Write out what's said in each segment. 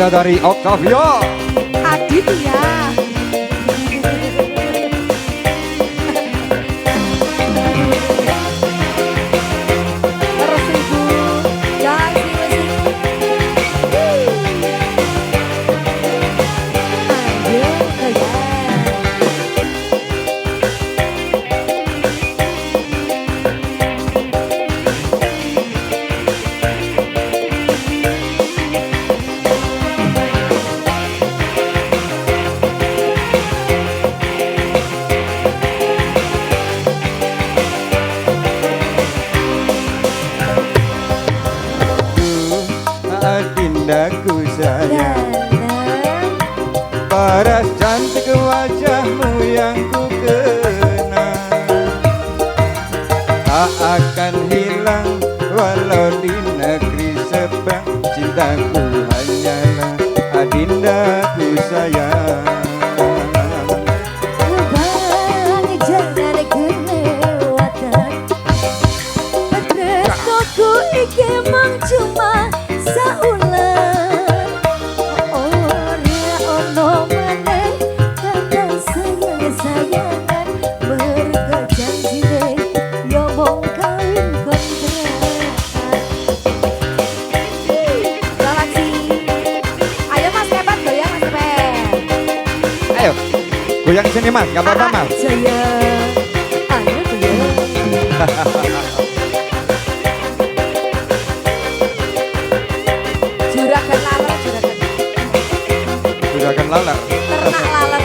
ada dari Octavia Aditya. Adindaku sayang, paras cantik wajahmu yang ku kenang, tak akan hilang walau di negeri seberang. Cintaku hanyalah adindaku sayang. Cuma saulan ora ono maneh kata sayang-sayangan mergo janjine yo mung kawin kontrak. Galaksi. Ayo Mas Kepat goyang Mas Kepat. ayo goyang sini Mas, gak apa-apa Mas. Saya ayo goyang. Juragan laler. Ternak laler.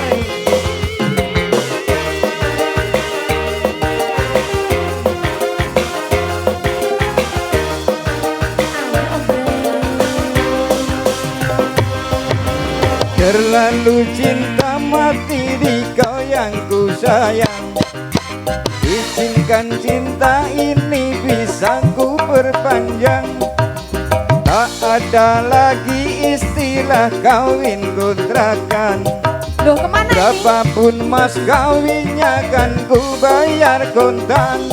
Terlalu cinta mati di kau yang ku sayang. Izinkan cinta ini bisa ku perpanjang. Tak ada lagi istilah kawin kontrakan. Loh kemana ini? Berapapun mas kawinnya kan ku bayar kontan.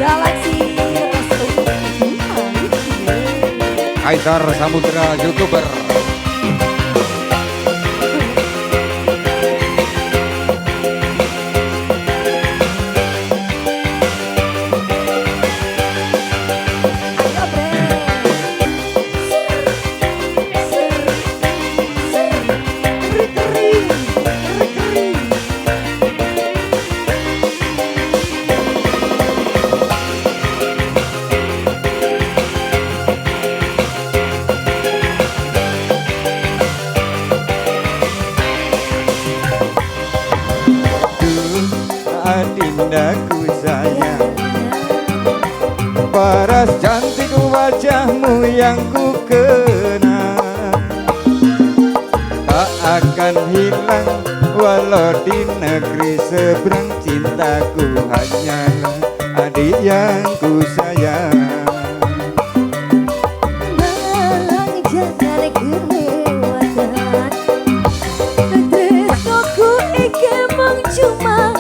Galaksi Kaisar Samudra YouTuber. Adindaku sayang, paras cantik wajahmu yang ku kenang, tak akan hilang walau di negeri seberang. Cintaku hanyalah adik yang ku sayang. cuma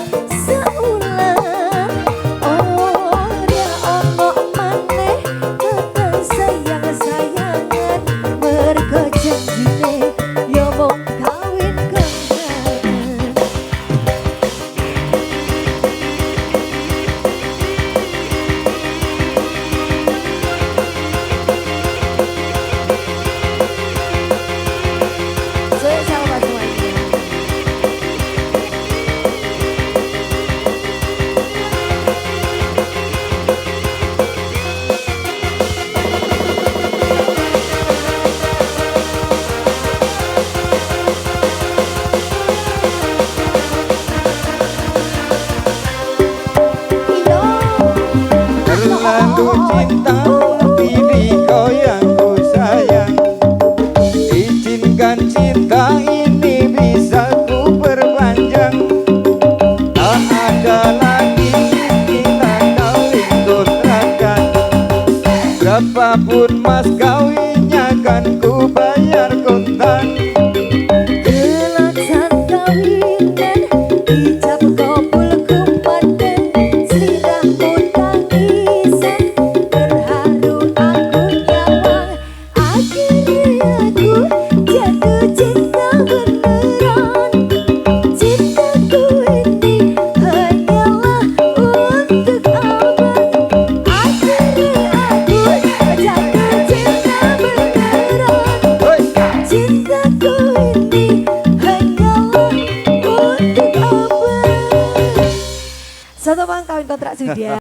Apapun mas kawinnya kan ku bayar kontan. Kelaksan kawinan ijab kabul kumpaten sliramu tangisan terharu aku nyawang akhirnya aku jatuh cinta beneran. Cintaku ini hanyalah untuk abang. Akhirnya aku jatuh cinta beneran. Cintaku ini hanyalah untuk abang. Satu bang kawin kontrak sudah.